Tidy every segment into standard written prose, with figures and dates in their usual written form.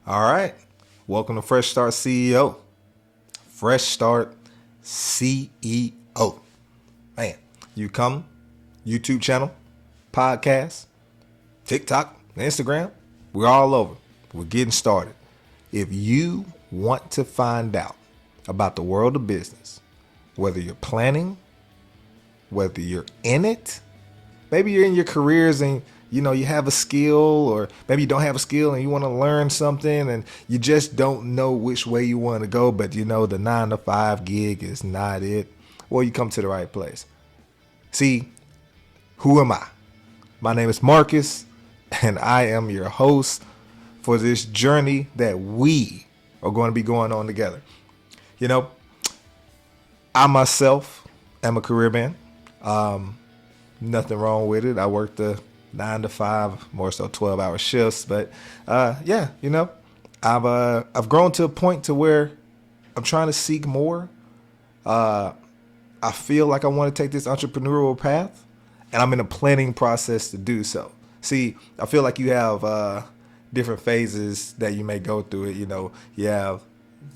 All right. Welcome to Fresh Start CEO. Fresh Start CEO. Man, you come, YouTube channel, podcast, TikTok, Instagram. We're all over. We're getting started. If you want to find out about the world of business, whether you're planning, whether you're in it, maybe you're in your careers and you have a skill, or maybe you don't have a skill and you want to learn something and you just don't know which way you want to go, but the 9-to-5 gig is not it. Well, you come to the right place. See, who am I? My name is Marcus, and I am your host for this journey that we are going to be going on together. I myself am a career man. Nothing wrong with it. I work the 9-to-5, more so 12-hour shifts. But I've grown to a point to where I'm trying to seek more. I feel like I want to take this entrepreneurial path, and I'm in a planning process to do so. See, I feel like you have different phases that you may go through it. You have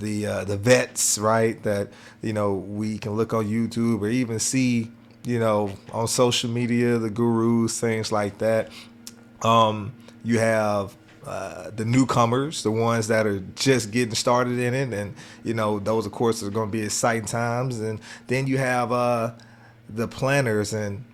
the vets, right? That we can look on YouTube or even see on social media, the gurus, things like that. You have the newcomers, the ones that are just getting started in it, and those of course are going to be exciting times. And then you have the planners, and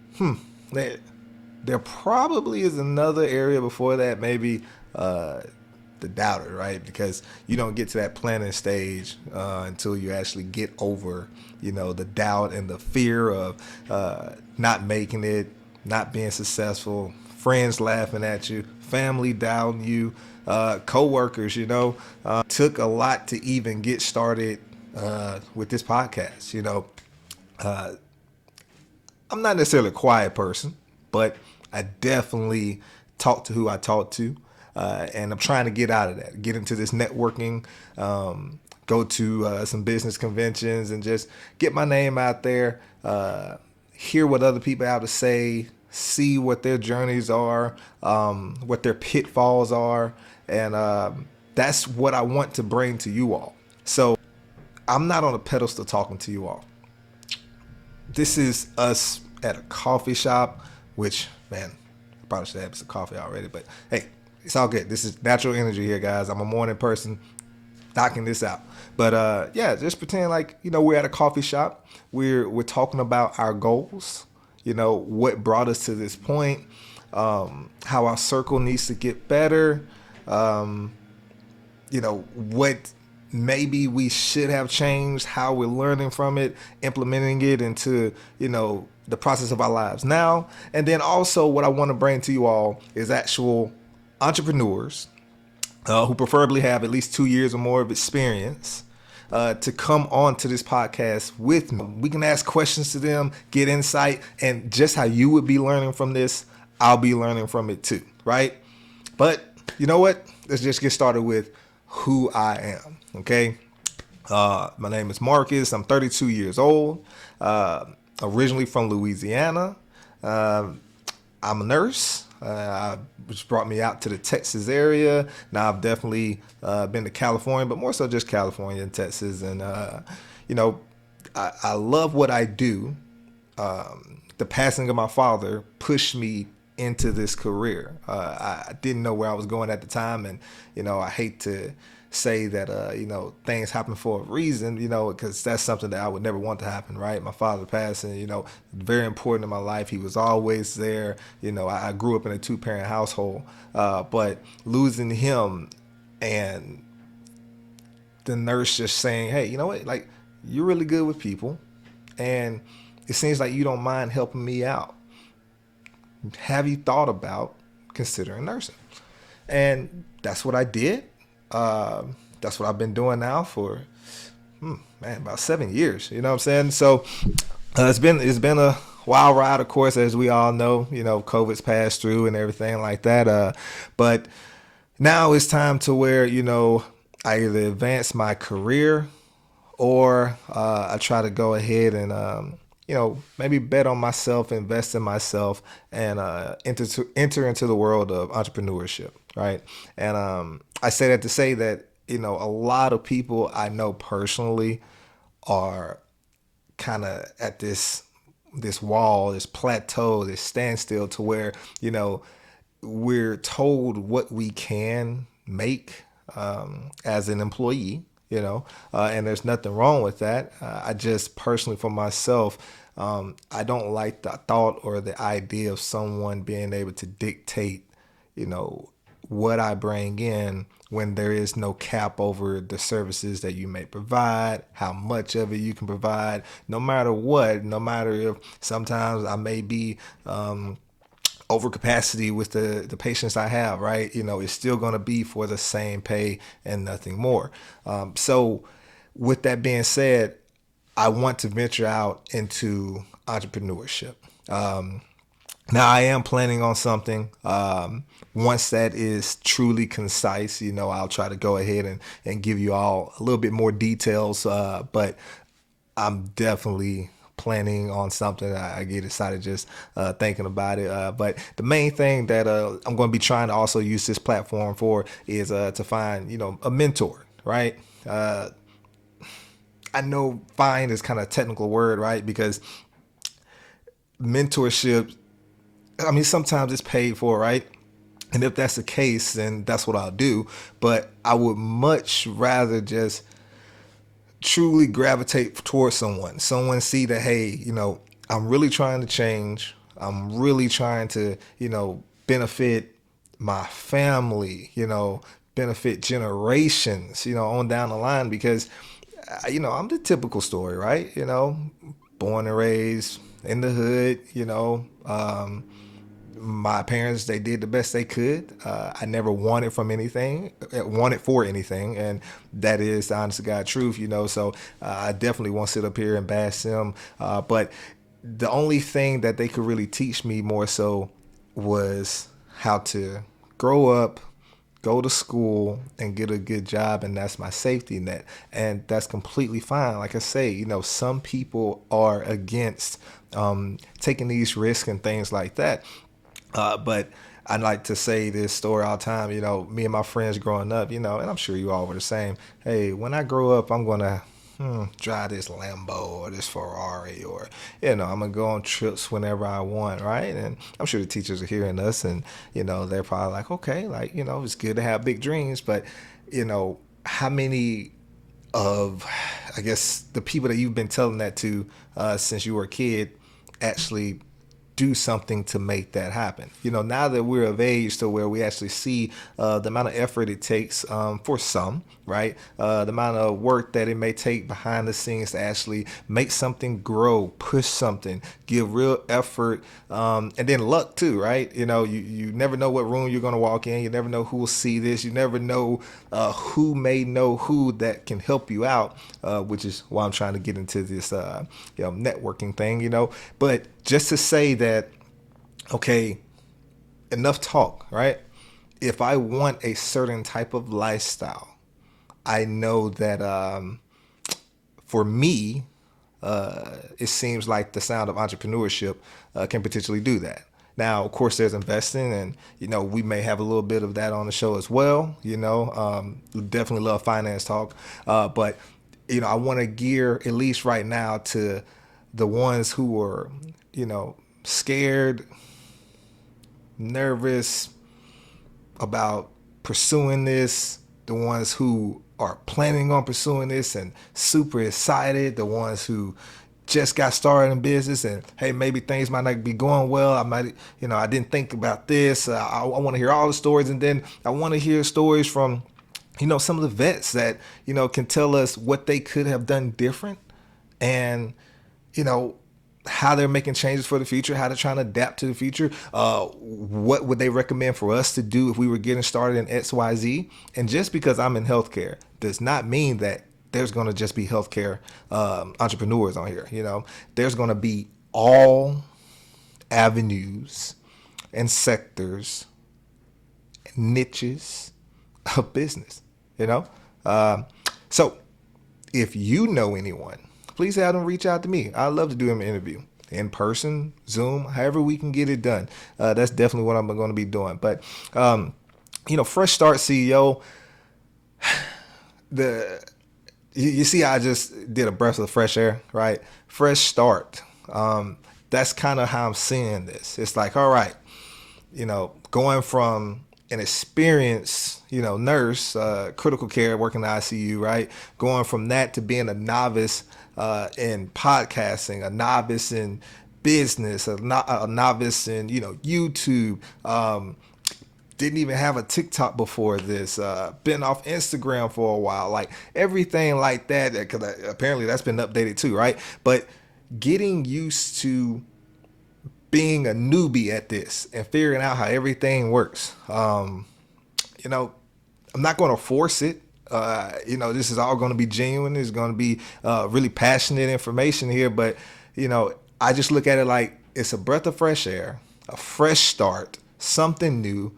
there probably is another area before that, maybe the doubter, right? Because you don't get to that planning stage until you actually get over the doubt and the fear of not making it, not being successful, friends laughing at you, family doubting you, co-workers. Took a lot to even get started with this podcast. I'm not necessarily a quiet person, but I definitely talk to who I talk to. And I'm trying to get out of that, get into this networking, go to some business conventions and just get my name out there, hear what other people have to say, see what their journeys are, what their pitfalls are. And that's what I want to bring to you all. So I'm not on a pedestal talking to you all. This is us at a coffee shop, which, man, I probably should have some coffee already, but hey, it's all good. This is natural energy here, guys. I'm a morning person knocking this out. But just pretend like, we're at a coffee shop. We're talking about our goals, what brought us to this point, how our circle needs to get better, what maybe we should have changed, how we're learning from it, implementing it into, the process of our lives now. And then also what I want to bring to you all is actual entrepreneurs who preferably have at least 2 years or more of experience to come on to this podcast with me. We can ask questions to them, get insight, and just how you would be learning from this, I'll be learning from it too, right? But you know what? Let's just get started with who I am, okay? My name is Marcus. I'm 32 years old, originally from Louisiana. I'm a nurse. Which brought me out to the Texas area. Now I've definitely been to California, but more so just California and Texas. And, I love what I do. The passing of my father pushed me into this career. I didn't know where I was going at the time. And, I hate to say that, things happen for a reason, because that's something that I would never want to happen, right? My father passing, very important in my life. He was always there. I grew up in a 2-parent household, but losing him and the nurse just saying, hey, you know what, like, you're really good with people and it seems like you don't mind helping me out. Have you thought about considering nursing? And that's what I did. That's what I've been doing now for, about 7 years. You know what I'm saying? So it's been a wild ride, of course, as we all know. COVID's passed through and everything like that. But now it's time to where I either advance my career or I try to go ahead and maybe bet on myself, invest in myself, and enter into the world of entrepreneurship, right? And I say that to say that a lot of people I know personally are kind of at this wall, this plateau, this standstill, to where we're told what we can make as an employee, and there's nothing wrong with that. I just personally, for myself, I don't like the thought or the idea of someone being able to dictate, you know, what I bring in when there is no cap over the services that you may provide, how much of it you can provide, no matter what, no matter if sometimes I may be over capacity with the patients I have, right? It's still going to be for the same pay and nothing more. So with that being said, I want to venture out into entrepreneurship. Now I am planning on something. Once that is truly concise, I'll try to go ahead and give you all a little bit more details. But I'm definitely planning on something. I get excited just thinking about it. But the main thing that I'm going to be trying to also use this platform for is to find, a mentor, right? I know find is kind of a technical word, right? Because mentorship, I mean, sometimes it's paid for, right? And if that's the case, then that's what I'll do. But I would much rather just truly gravitate towards someone see that, hey, I'm really trying to change. I'm really trying to, benefit my family, benefit generations, on down the line. Because I'm the typical story, right? Born and raised in the hood, my parents, they did the best they could. I never wanted for anything, and that is the honest to God truth. So I definitely won't sit up here and bash them. But the only thing that they could really teach me more so was how to grow up, go to school, and get a good job, and that's my safety net, and that's completely fine. Like I say, some people are against taking these risks and things like that. But I like to say this story all the time. Me and my friends growing up, and I'm sure you all were the same. Hey, when I grow up, I'm gonna drive this Lambo or this Ferrari, or I'm gonna go on trips whenever I want, right? And I'm sure the teachers are hearing us, and they're probably like, okay, like it's good to have big dreams, but how many of, I guess, the people that you've been telling that to since you were a kid actually do something to make that happen? Now that we're of age to where we actually see the amount of effort it takes for some, right? The amount of work that it may take behind the scenes to actually make something grow, push something, give real effort, and then luck too, right? You never know what room you're going to walk in. You never know who will see this. You never know who may know who that can help you out, which is why I'm trying to get into this, networking thing, But just to say that, okay, enough talk, right? If I want a certain type of lifestyle, I know that for me, it seems like the sound of entrepreneurship can potentially do that. Now, of course, there's investing, and we may have a little bit of that on the show as well. We definitely love finance talk, but I want to gear, at least right now, to the ones who are scared, nervous about pursuing this, the ones who are planning on pursuing this and super excited, the ones who just got started in business and, hey, maybe things might not be going well. I might, I didn't think about this. I want to hear all the stories, and then I want to hear stories from, some of the vets that, can tell us what they could have done different, and, how they're making changes for the future, how they're trying to adapt to the future. What would they recommend for us to do if we were getting started in XYZ? And just because I'm in healthcare does not mean that there's going to just be healthcare entrepreneurs on here. There's going to be all avenues and sectors, niches of business, So if you know anyone please have them reach out to me. I'd love to do an interview in person, Zoom, however we can get it done. That's definitely what I'm going to be doing. But, Fresh Start CEO, you see, I just did a breath of fresh air, right? Fresh start. That's kind of how I'm seeing this. It's like, all right, going from an experienced, nurse, critical care, working in the ICU, right? Going from that to being a novice in podcasting, a novice in business, a novice in, YouTube. Didn't even have a TikTok before this. Been off Instagram for a while, like everything like that. Because apparently that's been updated too, right? But getting used to being a newbie at this and figuring out how everything works. I'm not going to force it. This is all going to be genuine. It's going to be really passionate information here. But, I just look at it like it's a breath of fresh air, a fresh start, something new,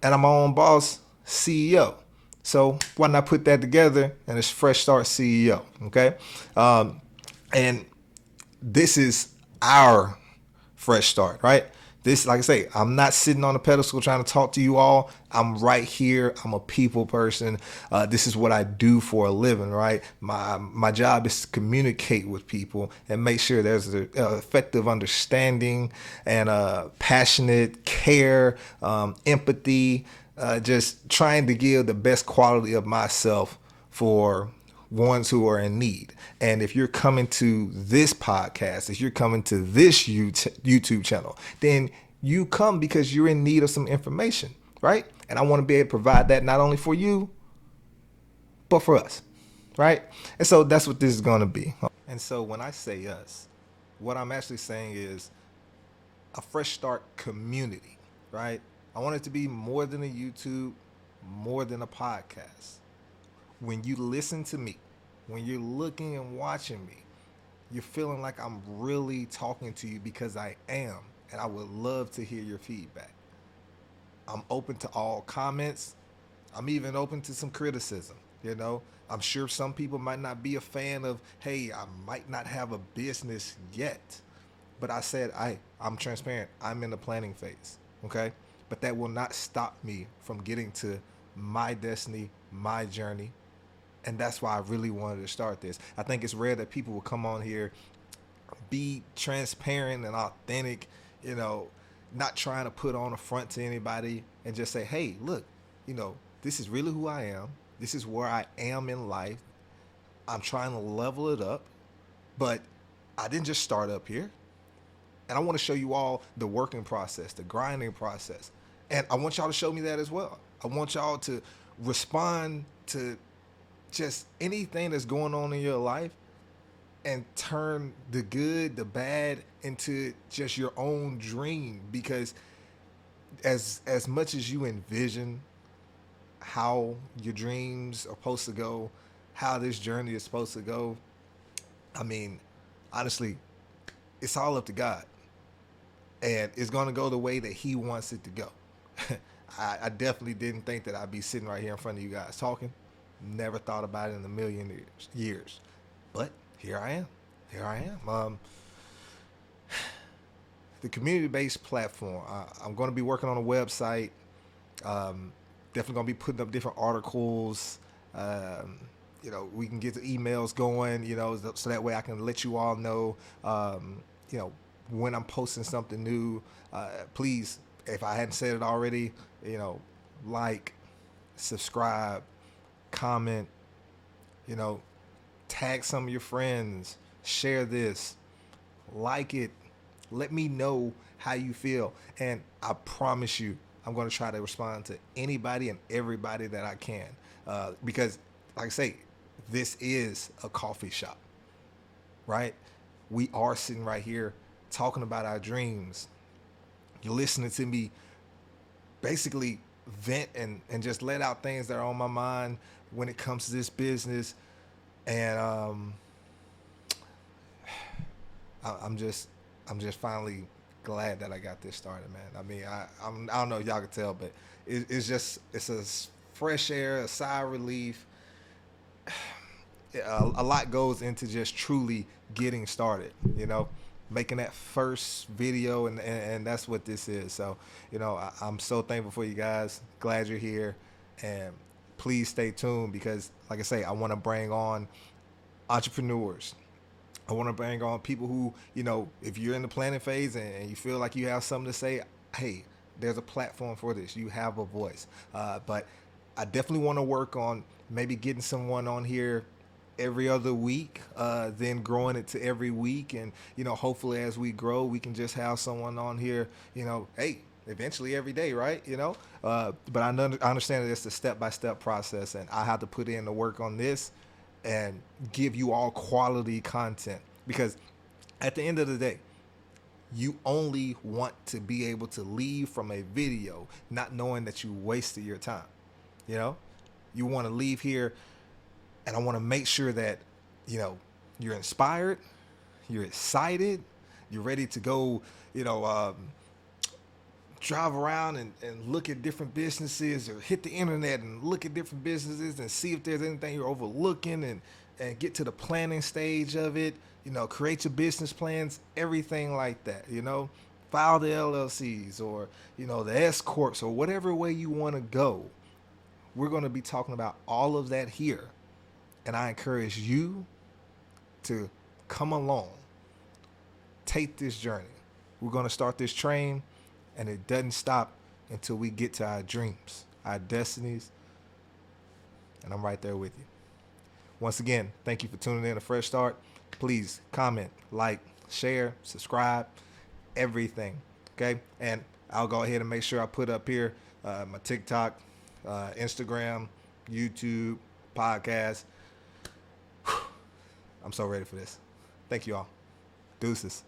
and I'm my own boss, CEO. So why not put that together and it's Fresh Start CEO, okay? And this is our fresh start, right? This, like I say, I'm not sitting on a pedestal trying to talk to you all. I'm right here. I'm a people person. This is what I do for a living, right? My job is to communicate with people and make sure there's an effective understanding and passionate care, empathy, just trying to give the best quality of myself for ones who are in need. And if you're coming to this podcast, if you're coming to this YouTube channel, then you come because you're in need of some information, right? And I want to be able to provide that not only for you, but for us, right? And so that's what this is going to be. And so when I say us, what I'm actually saying is a Fresh Start community, right? I want it to be more than a YouTube, more than a podcast. When you listen to me, when you're looking and watching me, you're feeling like I'm really talking to you because I am, and I would love to hear your feedback. I'm open to all comments. I'm even open to some criticism. I'm sure some people might not be a fan of, hey, I might not have a business yet. But I said, I'm transparent. I'm in the planning phase, okay? But that will not stop me from getting to my destiny, my journey. And that's why I really wanted to start this. I think it's rare that people will come on here, be transparent and authentic, not trying to put on a front to anybody and just say, hey, look, this is really who I am. This is where I am in life. I'm trying to level it up, but I didn't just start up here. And I want to show you all the working process, the grinding process. And I want y'all to show me that as well. I want y'all to respond to just anything that's going on in your life and turn the good, the bad into just your own dream. Because as much as you envision how your dreams are supposed to go, how this journey is supposed to go, I mean, honestly, it's all up to God. And it's going to go the way that he wants it to go. I definitely didn't think that I'd be sitting right here in front of you guys talking. Never thought about it in a million years. But here I am. The community-based platform. I'm going to be working on a website. Definitely going to be putting up different articles. We can get the emails going, so that way I can let you all know, when I'm posting something new. Please, if I hadn't said it already, like, subscribe, comment, tag some of your friends, share this, like it, let me know how you feel. And I promise you, I'm going to try to respond to anybody and everybody that I can. Because, like I say, this is a coffee shop, right? We are sitting right here talking about our dreams. You're listening to me basically vent and just let out things that are on my mind when it comes to this business. And I'm just finally glad that I got this started, man. I mean, I don't know if y'all can tell, but it's a fresh air, a sigh of relief. a lot goes into just truly getting started, making that first video, and that's what this is. So, I'm so thankful for you guys. Glad you're here. And please stay tuned because, like I say, I want to bring on entrepreneurs. I want to bring on people who, if you're in the planning phase and you feel like you have something to say, hey, there's a platform for this. You have a voice. But I definitely want to work on maybe getting someone on here every other week, then growing it to every week. And, hopefully as we grow, we can just have someone on here, hey, eventually every day, right? But I understand that it's a step-by-step process, and I have to put in the work on this and give you all quality content, because at the end of the day, you only want to be able to leave from a video not knowing that you wasted your time. You want to leave here, and I want to make sure that you're inspired, you're excited, you're ready to go, drive around and look at different businesses, or hit the internet and look at different businesses and see if there's anything you're overlooking, and get to the planning stage of it, create your business plans, everything like that, file the LLCs, or, the S Corps, or whatever way you want to go. We're going to be talking about all of that here. And I encourage you to come along, take this journey. We're going to start this train, and it doesn't stop until we get to our dreams, our destinies, and I'm right there with you. Once again, thank you for tuning in to Fresh Start. Please comment, like, share, subscribe, everything, okay? And I'll go ahead and make sure I put up here my TikTok, Instagram, YouTube, podcast. I'm so ready for this. Thank you all. Deuces.